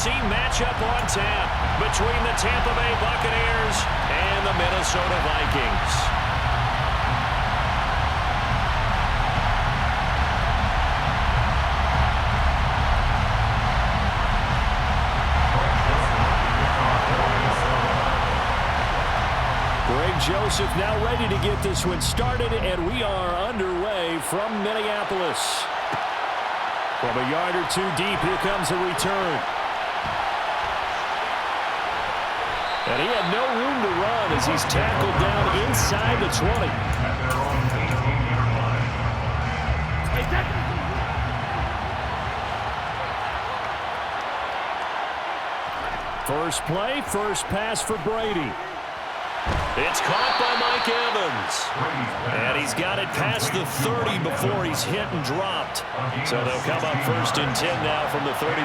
NFC matchup on tap between the Tampa Bay Buccaneers and the Minnesota Vikings. Joseph now ready to get this one started, and we are underway from Minneapolis. From a yard or two deep, here comes a return. And he had no room to run as he's tackled down inside the 20. First play, first pass for Brady. It's caught by Mike Evans. And he's got it past the 30 before he's hit and dropped. So they'll come up 1st and 10 now from the 33.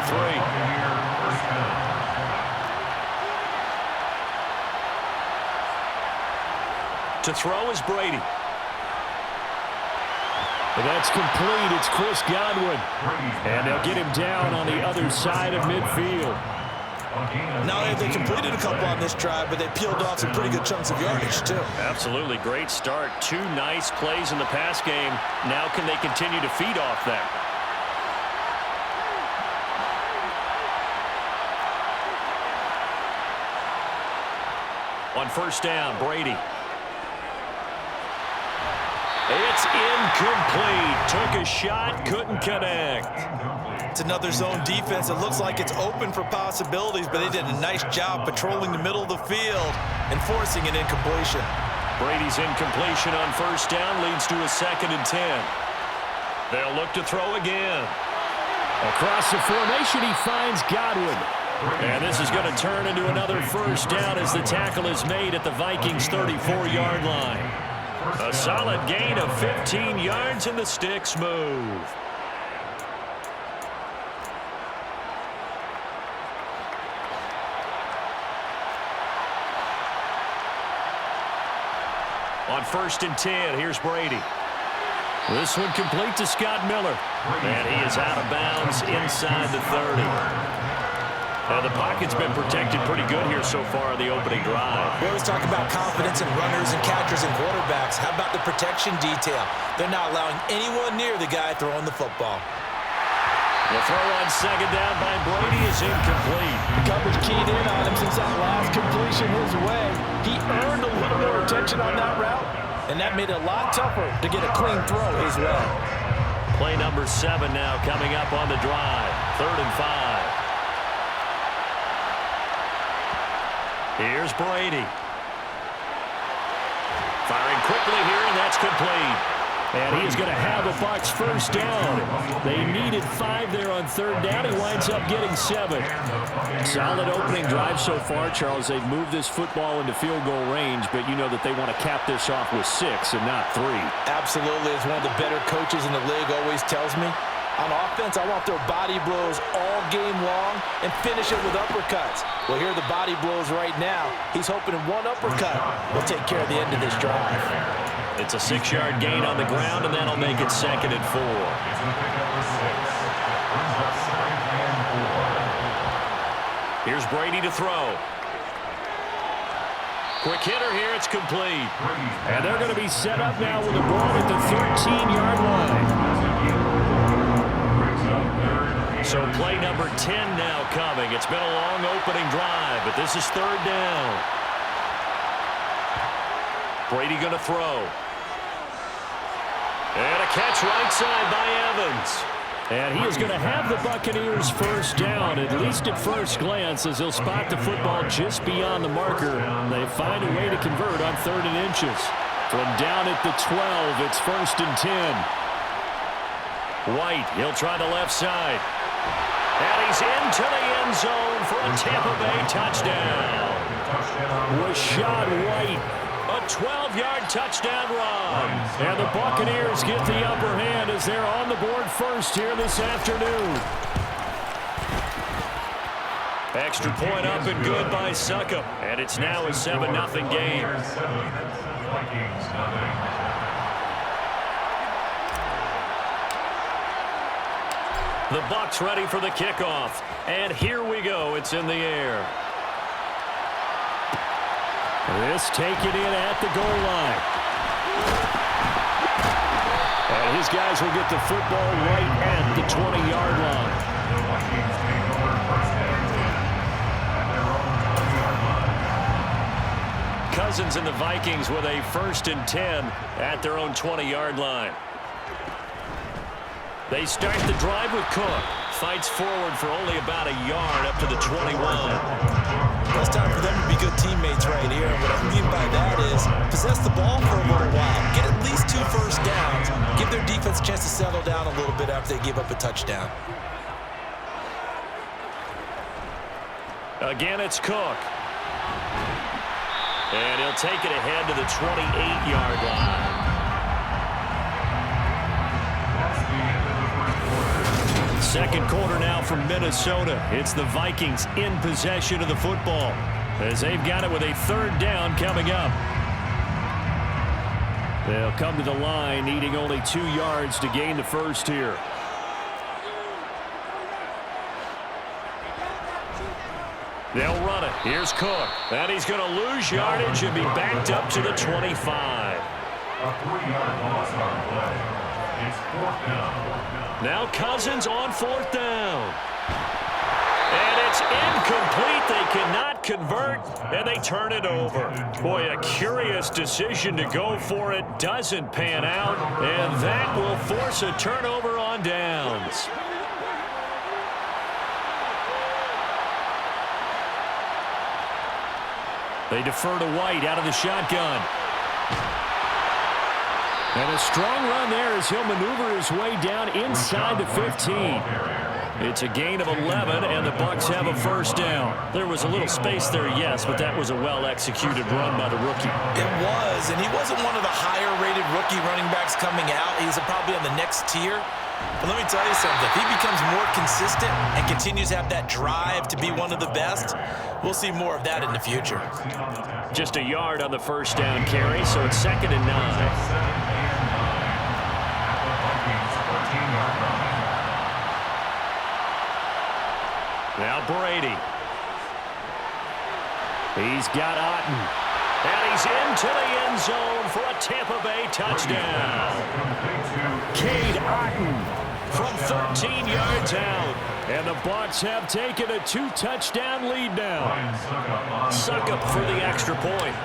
To throw is Brady. And that's complete. It's Chris Godwin. And they'll get him down on the other side of midfield. Not only have they completed a couple on this drive, but they peeled off some pretty good chunks of yardage, too. Absolutely. Great start. 2 nice plays in the pass game. Now can they continue to feed off that? On 1st down, Brady. It's incomplete. Took a shot, couldn't connect. It's another zone defense. It looks like it's open for possibilities, but they did a nice job patrolling the middle of the field and forcing an incompletion. Brady's incompletion on 1st down leads to a 2nd and 10. They'll look to throw again. Across the formation, he finds Godwin. And this is going to turn into another 1st down as the tackle is made at the Vikings' 34-yard line. A solid gain of 15 yards and the sticks move. On 1st and 10, here's Brady. This one complete to Scott Miller. And he is out of bounds inside the 30. The pocket's been protected pretty good here so far in the opening drive. We always talk about confidence in runners and catchers and quarterbacks. How about the protection detail? They're not allowing anyone near the guy throwing the football. The throw on 2nd down by Brady is incomplete. Coverage keyed in on him since that last completion his way. He earned a little more attention on that route, and that made it a lot tougher to get a clean throw his way. Play number 7 now coming up on the drive. 3rd and 5. Here's Brady. Firing quickly here, and that's complete. And he is going to have a Bucs 1st down. They needed 5 there on 3rd down. He winds up getting 7. Solid opening drive so far, Charles. They've moved this football into field goal range, but you know that they want to cap this off with 6 and not 3. Absolutely. As one of the better coaches in the league always tells me, on offense, I want their body blows all game long and finish it with uppercuts. Well, here are the body blows right now. He's hoping one uppercut will take care of the end of this drive. It's a 6-yard gain on the ground, and that'll make it 2nd and 4. Here's Brady to throw. Quick hitter here, it's complete. And they're going to be set up now with the ball at the 13-yard line. So play number 10 now coming. It's been a long opening drive, but this is 3rd down. Brady going to throw. And a catch right side by Evans. And he is going to have the Buccaneers 1st down, at least at first glance, as he'll spot the football just beyond the marker. They find a way to convert on 3rd and inches. From down at the 12, it's 1st and 10. White, he'll try the left side. And he's into the end zone for a Tampa Bay touchdown. Rashad White, a 12-yard touchdown run. And the Buccaneers get the upper hand as they're on the board first here this afternoon. Extra point up and good by Succop. And it's now a 7-0 game. The Bucs ready for the kickoff. And here we go. It's in the air. This taken in at the goal line. And his guys will get the football right at the 20-yard line. Cousins and the Vikings with a 1st and 10 at their own 20-yard line. They start the drive with Cook. Fights forward for only about a yard up to the 21. It's time for them to be good teammates right here. And what I mean by that is possess the ball for a little while. Get at least 2 first downs. Give their defense a chance to settle down a little bit after they give up a touchdown. Again, it's Cook. And he'll take it ahead to the 28-yard line. Second quarter now from Minnesota. It's the Vikings in possession of the football as they've got it with a 3rd down coming up. They'll come to the line needing only 2 yards to gain the first here. They'll run it. Here's Cook. And he's going to lose yardage and be backed up to the 25. A 3-yard loss on play. It's 4th down. Now Cousins on 4th down. And it's incomplete. They cannot convert, and they turn it over. Boy, a curious decision to go for it. Doesn't pan out, and that will force a turnover on downs. They defer to White out of the shotgun. And a strong run there as he'll maneuver his way down inside the 15. It's a gain of 11, and the Bucs have a 1st down. There was a little space there, yes, but that was a well-executed run by the rookie. It was, and he wasn't one of the higher-rated rookie running backs coming out. He's probably on the next tier. But let me tell you something. If he becomes more consistent and continues to have that drive to be one of the best, we'll see more of that in the future. Just a yard on the 1st down carry, so it's 2nd and 9. Now Brady. He's got Otten. And he's into the end zone for a Tampa Bay touchdown. Cade Otten from 13 yards out. And the Bucs have taken a 2-touchdown lead now. Succop for the extra point.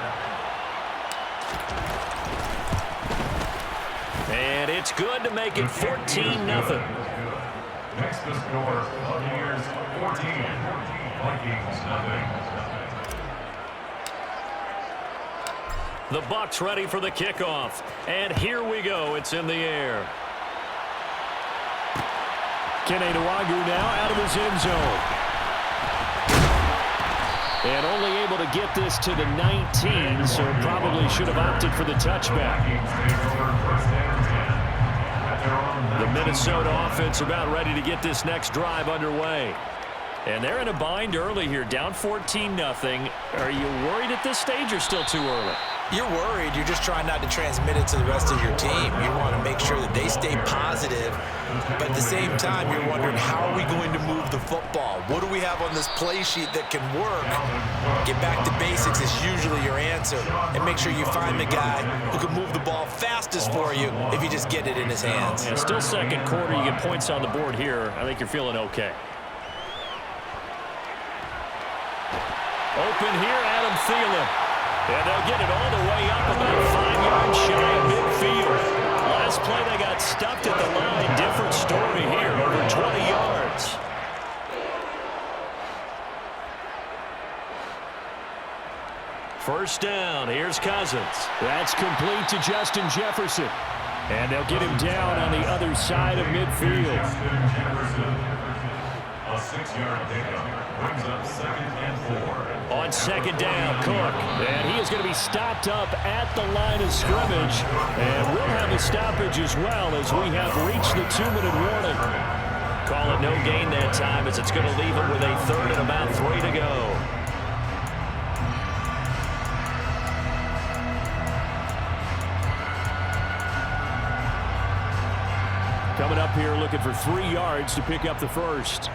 And it's good to make it 14-0. Next to score, Buccaneers 14, Vikings nothing. The Bucs ready for the kickoff. And here we go. It's in the air. Kenny Nwagu now out of his end zone. And only able to get this to the 19, so probably should have opted for the touchback. The Minnesota offense about ready to get this next drive underway. And they're in a bind early here, down 14-0. Are you worried at this stage or still too early? You're worried. You're just trying not to transmit it to the rest of your team. You want to make sure that they stay positive. But at the same time, you're wondering, how are we going to move the football? What do we have on this play sheet that can work? Get back to basics is usually your answer. And make sure you find the guy who can move the ball fastest for you if you just get it in his hands. Yeah, still second quarter. You get points on the board here. I think you're feeling okay. Open here, Adam Thielen. And they'll get it all the way up about 5 yards shy of midfield. Last play they got stuffed at the line. Different story here, over 20 yards. First down, here's Cousins. That's complete to Justin Jefferson. And they'll get him down on the other side of midfield. A 6-yard pickup brings up 2nd and 4. On 2nd down, Cook. And he is going to be stopped up at the line of scrimmage. And we'll have a stoppage as well as we have reached the 2-minute warning. Call it no gain that time as it's going to leave it with a 3rd and about 3 to go. Coming up here looking for 3 yards to pick up the first.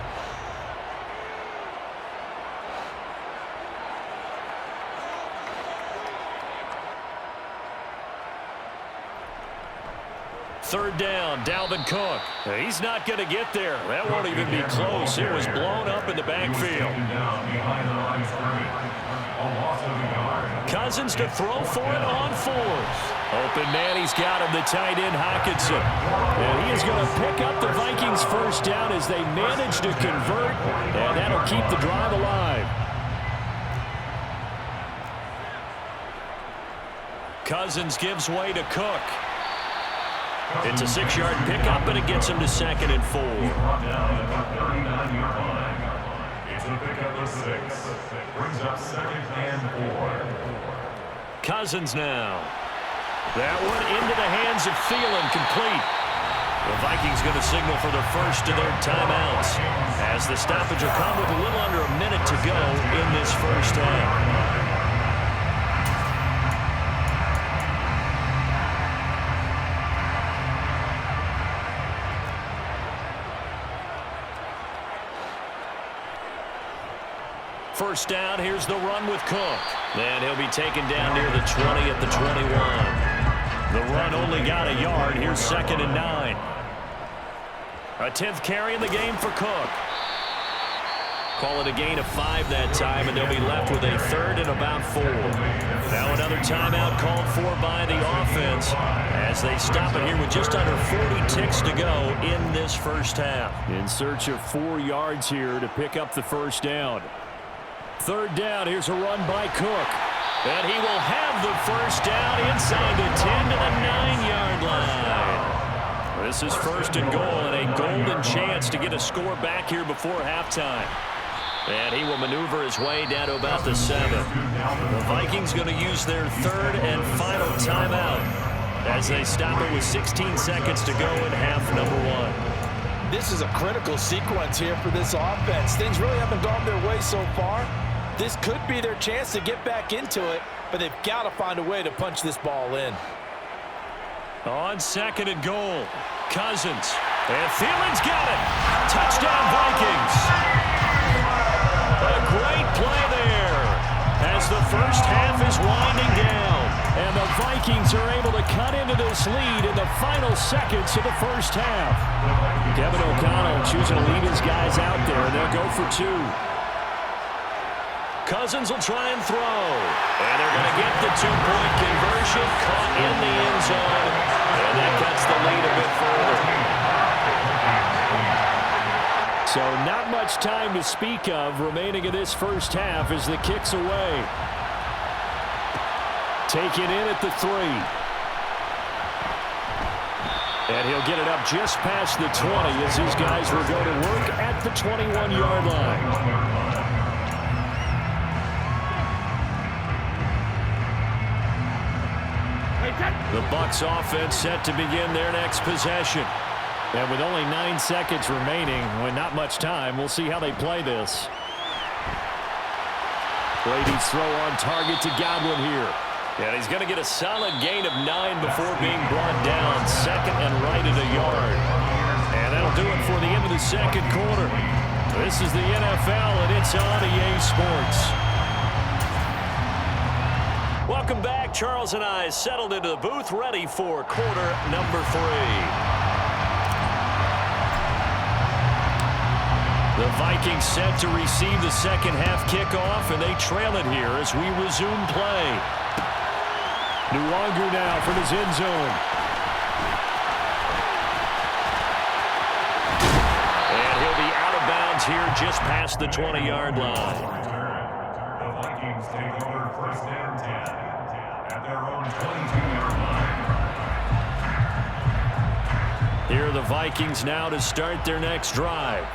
Third down, Dalvin Cook. He's not going to get there. That won't even be close. It was blown up in the backfield. Cousins to throw for it on 4th. Open man, he's got him, the tight end Hockenson. And he is going to pick up the Vikings first down as they manage to convert, and that'll keep the drive alive. Cousins gives way to Cook. It's a 6-yard pickup, and it gets him to 2nd and 4. It's a pickup of 6. Brings up 2nd and 4. Cousins now. That one into the hands of Thielen, complete. The Vikings going to signal for the first of their timeouts as the stoppage will come with a little under a minute to go in this first half. First down, here's the run with Cook. And he'll be taken down near the 20 at the 21. The run only got a yard. Here's 2nd and 9. A 10th carry in the game for Cook. Call it a gain of 5 that time, and they'll be left with a 3rd and about 4. Now another timeout called for by the offense as they stop it here with just under 40 ticks to go in this first half. In search of 4 yards here to pick up the first down. Third down, here's a run by Cook. And he will have the first down inside the 10 to the 9-yard line. This is 1st and goal and a golden chance to get a score back here before halftime. And he will maneuver his way down to about the 7. The Vikings going to use their 3rd and final timeout as they stop it with 16 seconds to go in half number 1. This is a critical sequence here for this offense. Things really haven't gone their way so far. This could be their chance to get back into it, but they've got to find a way to punch this ball in. On 2nd and goal, Cousins. And Thielen's got it. Touchdown, Vikings. A great play there as the first half is winding down. And the Vikings are able to cut into this lead in the final seconds of the first half. Kevin O'Connell choosing to lead his guys out there, and they'll go for 2. Cousins will try and throw. And they're going to get the 2-point conversion, caught in the end zone. And that cuts the lead a bit further. So not much time to speak of remaining in this first half as the kick's away. Taken in at the 3. And he'll get it up just past the 20 as these guys will go to work at the 21-yard line. The Bucs offense set to begin their next possession. And with only 9 seconds remaining, with not much time, we'll see how they play this. Brady's throw on target to Godwin here. And he's going to get a solid gain of 9 before being brought down. 2nd and right at a yard. And that'll do it for the end of the second quarter. This is the NFL, and it's on EA Sports. Welcome back. Charles and I settled into the booth, ready for quarter number 3. The Vikings set to receive the second half kickoff, and they trail it here as we resume play. Nwangu now from his end zone. And he'll be out of bounds here just past the 20-yard line. The Vikings take over 1st and 10 at their own 22-yard line. Here are the Vikings now to start their next drive.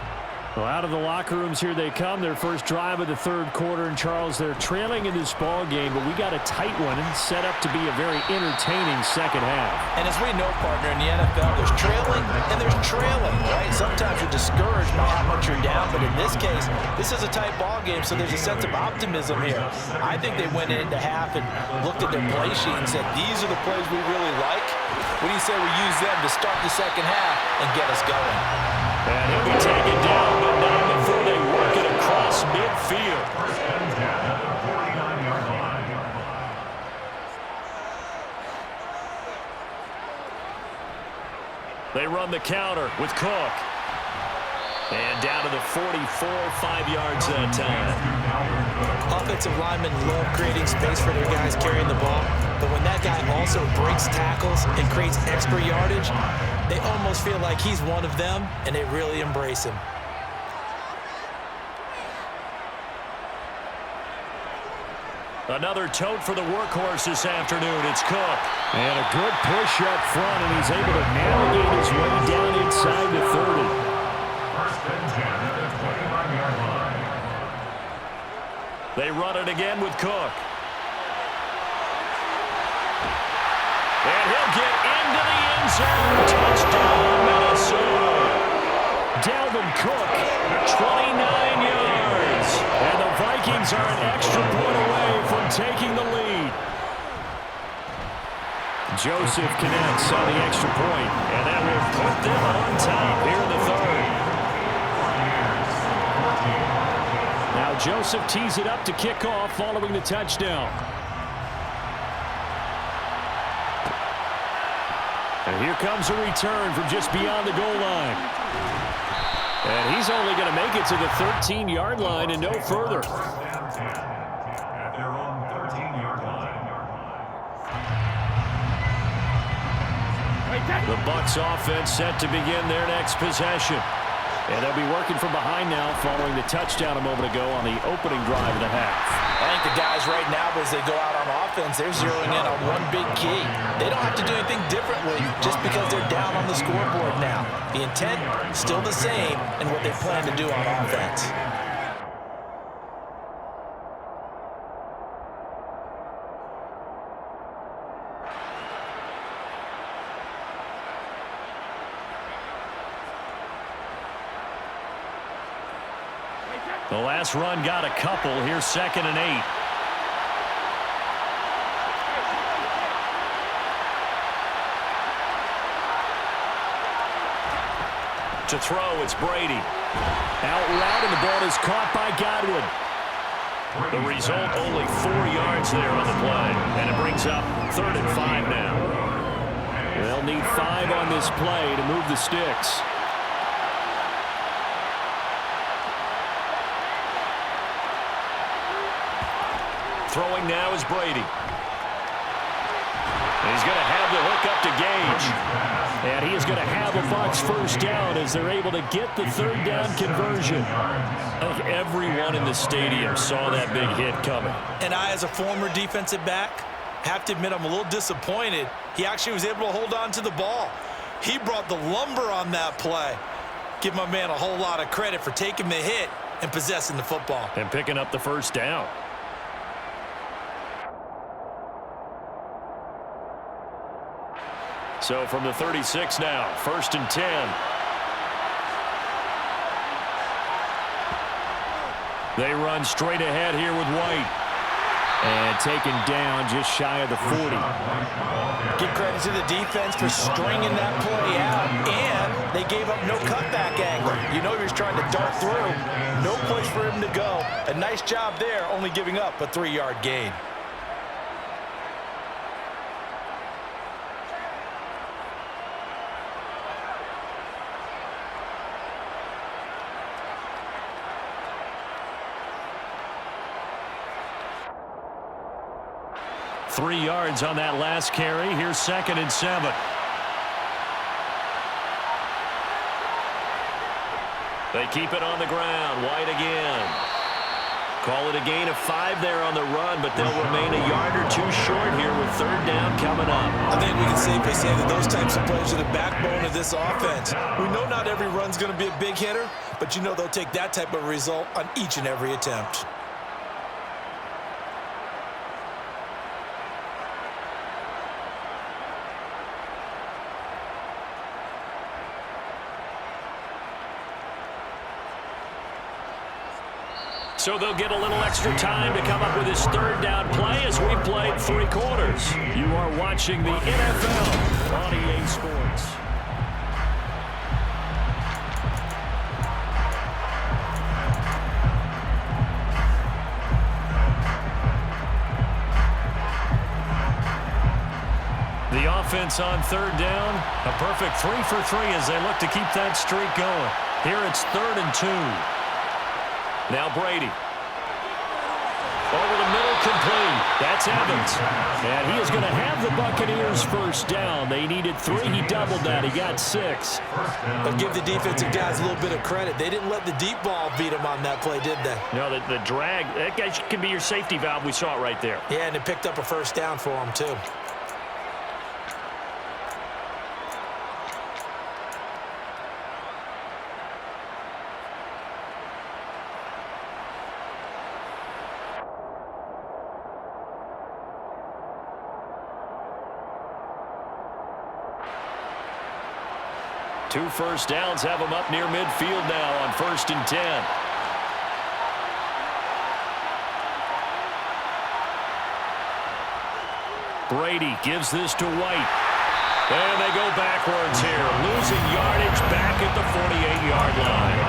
Well, out of the locker rooms here they come, their first drive of the third quarter. And Charles, they're trailing in this ball game, but we got a tight one and set up to be a very entertaining second half. And as we know, partner, in the NFL, there's trailing and there's trailing, right? Sometimes you're discouraged by how much you're down, but in this case, this is a tight ball game, so there's a sense of optimism here. I think they went into half and looked at their play sheet and said, these are the plays we really like. What do you say we use them to start the second half and get us going? And he'll be taken down, but not before they work it across midfield. First and 10 at the 49-yard line. They run the counter with Cook. And down to the 44, 5 yards that time. Offensive linemen love creating space for their guys carrying the ball, but when that guy also breaks tackles and creates extra yardage, they almost feel like he's one of them, and they really embrace him. Another tote for the workhorse this afternoon. It's Cook. And a good push up front, and he's able to navigate his way down inside the 30. First and 10 at the 29-yard line. They run it again with Cook. And he'll get into the end zone. Touchdown, Minnesota. Dalvin Cook, 29 yards. And the Vikings are an extra point away from taking the lead. Joseph connects on the extra point, and that will put them on top here in the third. Now Joseph tees it up to kick off following the touchdown. And here comes a return from just beyond the goal line. And he's only going to make it to the 13-yard line and no further. First and 10 at their own 13-yard line. The Bucs offense set to begin their next possession. And they'll be working from behind now following the touchdown a moment ago on the opening drive of the half. I think the guys right now, as they go out on offense, they're zeroing in on one big key. They don't have to do anything differently just because they're down on the scoreboard now. The intent, still the same, and what they plan to do on offense. The last run got a couple. Here's 2nd and 8. To throw, it's Brady. Out route, and the ball is caught by Godwin. The result, only 4 yards there on the play. And it brings up 3rd and 5 now. They'll need 5 on this play to move the sticks. Throwing now is Brady. And he's going to have the hook up to Gage. And he is going to have a Bucs first down as they're able to get the 3rd down conversion. Everyone in the stadium saw that big hit coming. And I, as a former defensive back, have to admit I'm a little disappointed. He actually was able to hold on to the ball. He brought the lumber on that play. Give my man a whole lot of credit for taking the hit and possessing the football. And picking up the first down. So from the 36 now, 1st and 10. They run straight ahead here with White. And taken down just shy of the 40. Give credit to the defense for stringing that play out. And they gave up no cutback angle. You know he was trying to dart through. No place for him to go. A nice job there, only giving up a 3-yard gain. Three yards on that last carry. Here's 2nd and 7. They keep it on the ground. White again. Call it a gain of 5 there on the run, but they'll remain a yard or 2 short here with 3rd down coming up. I think we can safely say that those types of plays are the backbone of this offense. We know not every run's going to be a big hitter, but you know they'll take that type of result on each and every attempt. So they'll get a little extra time to come up with his third down play as we've played 3 quarters. You are watching the NFL on EA Sports. The offense on third down, a perfect 3 for 3 as they look to keep that streak going. Here it's 3rd and 2. Now Brady. Over the middle, complete. That's Evans. And he is going to have the Buccaneers first down. They needed 3. He doubled that. He got 6. But give the defensive guys a little bit of credit. They didn't let the deep ball beat them on that play, did they? No, the drag, that guy can be your safety valve. We saw it right there. Yeah, and it picked up a first down for them, too. Two first downs have them up near midfield now on 1st and 10. Brady gives this to White. And they go backwards here, losing yardage back at the 48-yard line.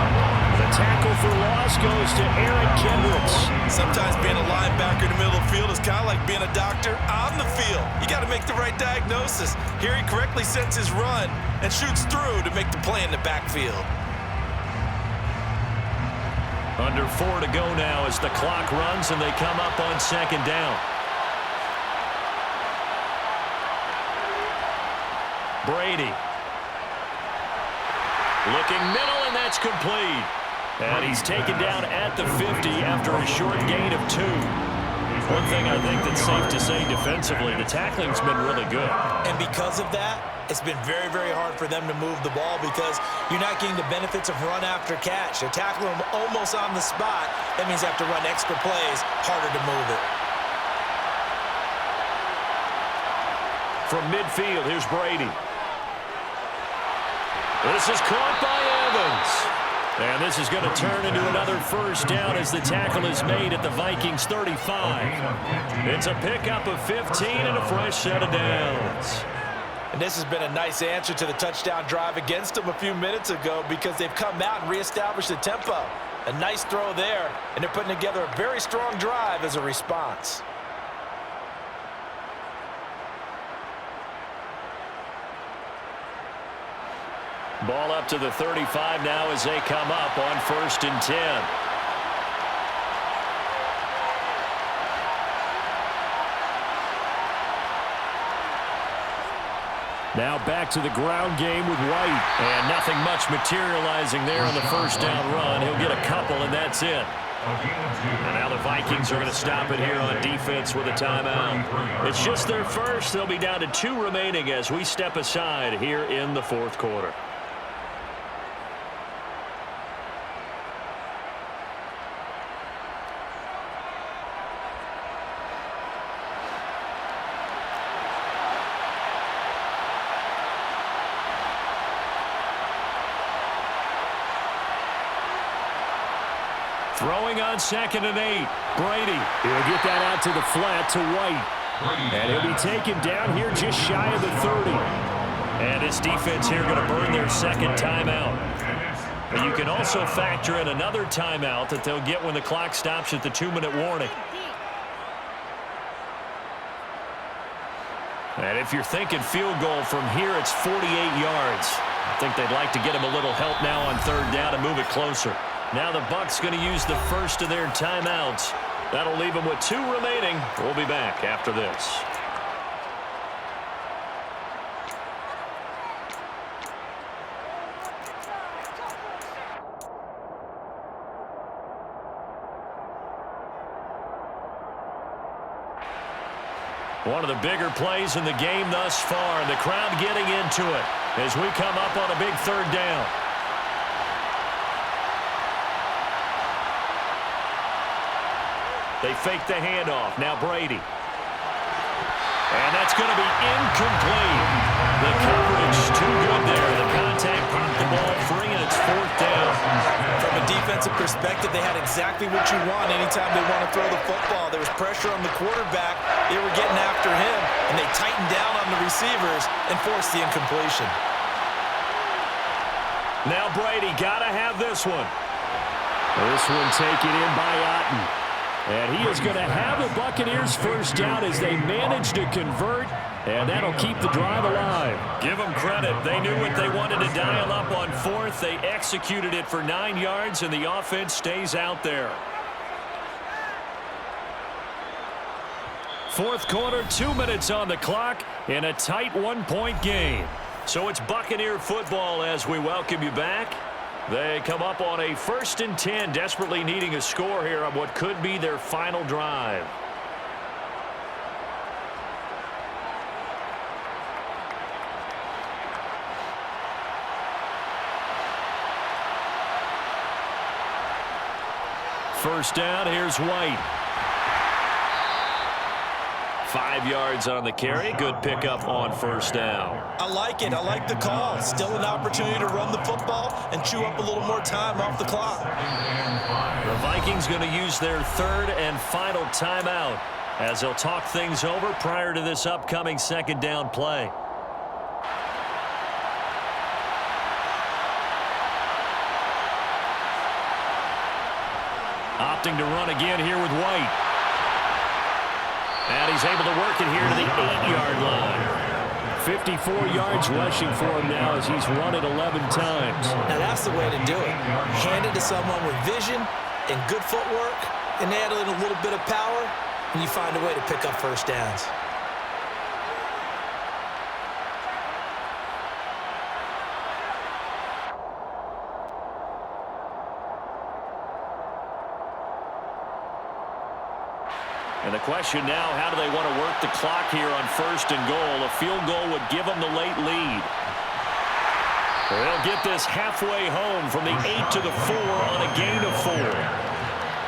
The tackle for loss goes to Aaron Kendricks. Sometimes being a linebacker in the middle of the field is kind of like being a doctor on the field. You got to make the right diagnosis. Here he correctly sets his run and shoots through to make the play in the backfield. Under 4 to go now as the clock runs and they come up on 2nd down. Brady. Looking middle, and that's complete. And he's taken down at the 50 after a short gain of 2. One thing I think that's safe to say defensively, the tackling's been really good. And because of that, it's been very, very hard for them to move the ball because you're not getting the benefits of run after catch. They're tackling them almost on the spot. That means they have to run extra plays, harder to move it. From midfield, here's Brady. This is caught by Evans. And this is going to turn into another first down as the tackle is made at the Vikings 35. It's a pickup of 15 and a fresh set of downs. And this has been a nice answer to the touchdown drive against them a few minutes ago because they've come out and reestablished the tempo. A nice throw there, and they're putting together a very strong drive as a response. Ball up to the 35 now as they come up on 1st and 10. Now back to the ground game with White. And nothing much materializing there on the first down run. He'll get a couple, and that's it. And now the Vikings are going to stop it here on defense with a timeout. It's just their first. They'll be down to 2 remaining as we step aside here in the 4th quarter. Throwing on 2nd and 8. Brady. He'll get that out to the flat to White. And he'll be taken down here just shy of the 30. And this defense here going to burn their 2nd timeout. But you can also factor in another timeout that they'll get when the clock stops at the 2-minute warning. And if you're thinking field goal from here, it's 48 yards. I think they'd like to get him a little help now on 3rd down and move it closer. Now the Bucs going to use the first of their timeouts. That'll leave them with 2 remaining. We'll be back after this. One of the bigger plays in the game thus far. The crowd getting into it as we come up on a big 3rd down. They fake the handoff. Now Brady. And that's going to be incomplete. The coverage too good there. The contact popped the ball free, and it's 4th down. From a defensive defensive perspective, they had exactly what you want anytime they want to throw the football. There was pressure on the quarterback. They were getting after him, and they tightened down on the receivers and forced the incompletion. Now Brady got to have this one. This one taken in by Otten. And he is going to have the Buccaneers first down as they manage to convert, and that'll keep the drive alive. Give them credit. They knew what they wanted to dial up on fourth. They executed it for 9 yards, and the offense stays out there. Fourth quarter, 2 minutes on the clock in a tight one-point game. So it's Buccaneer football as we welcome you back. They come up on a 1st and 10, desperately needing a score here on what could be their final drive. First down, here's White. 5 yards on the carry. Good pickup on first down. I like it. I like the call. Still an opportunity to run the football and chew up a little more time off the clock. The Vikings going to use their 3rd and final timeout as they'll talk things over prior to this upcoming 2nd down play. Opting to run again here with White. And he's able to work it here to the 8-yard line. 54 yards rushing for him now as he's run it 11 times. Now that's the way to do it. Hand it to someone with vision and good footwork, and add in a little bit of power, and you find a way to pick up first downs. And the question now, how do they want to work the clock here on 1st and goal? A field goal would give them the late lead. They'll get this halfway home from the 8 to the 4 on a gain of 4.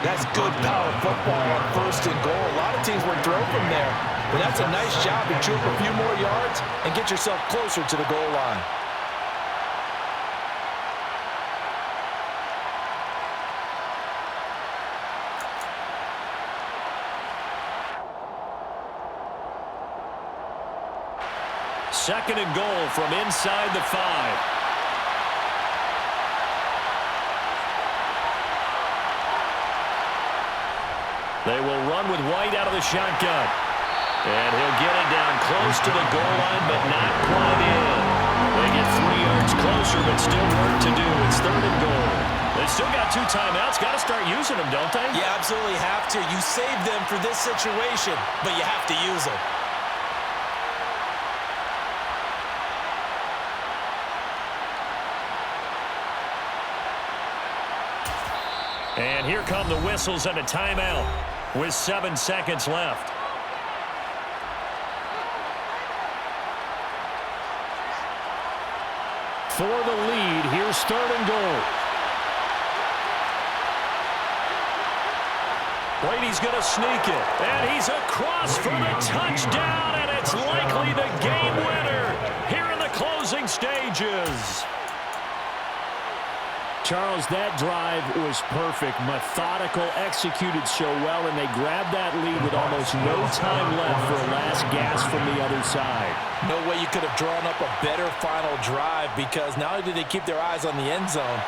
That's good power football on 1st and goal. A lot of teams would throw from there, but that's a nice job to chew up a few more yards and get yourself closer to the goal line. Second and goal from inside the 5. They will run with White out of the shotgun. And he'll get it down close to the goal line, but not quite in. They get 3 yards closer, but still work to do. It's 3rd and goal. They still got 2 timeouts. Got to start using them, don't they? You absolutely have to. You save them for this situation, but you have to use them. And here come the whistles and a timeout with 7 seconds left. For the lead, here's 3rd and goal. Brady's going to sneak it, and he's across for the touchdown, and it's likely the game winner here in the closing stages. Charles, that drive was perfect, methodical, executed so well, and they grabbed that lead with almost no time left for a last gasp from the other side. No way you could have drawn up a better final drive, because not only did they keep their eyes on the end zone,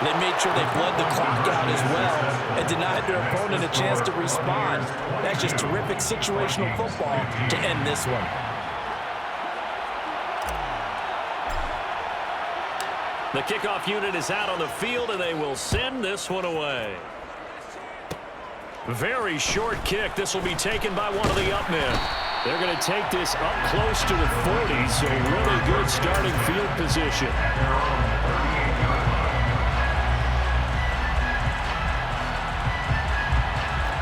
they made sure they bled the clock out as well and denied their opponent a chance to respond. That's just terrific situational football to end this one. The kickoff unit is out on the field, and they will send this one away. Very short kick. This will be taken by one of the up men. They're going to take this up close to the 40, so really good starting field position.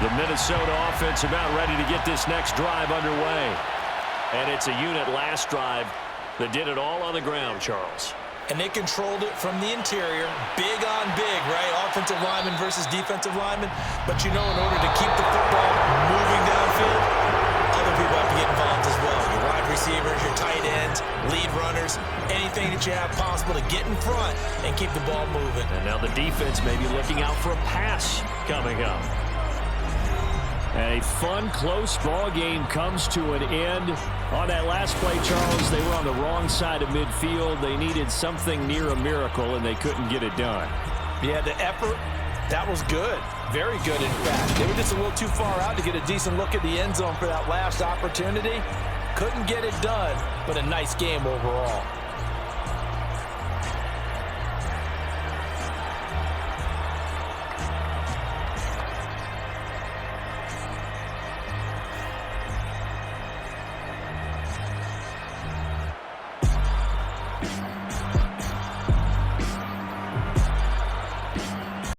The Minnesota offense about ready to get this next drive underway. And it's a unit last drive that did it all on the ground, Charles. And they controlled it from the interior, big on big, right? Offensive lineman versus defensive lineman. But you know, in order to keep the football moving downfield, other people have to get involved as well. Your wide receivers, your tight ends, lead runners, anything that you have possible to get in front and keep the ball moving. And now the defense may be looking out for a pass coming up. A fun, close ball game comes to an end. On that last play, Charles, they were on the wrong side of midfield. They needed something near a miracle, and they couldn't get it done. Yeah, the effort, that was good. Very good, in fact. They were just a little too far out to get a decent look at the end zone for that last opportunity. Couldn't get it done, but a nice game overall.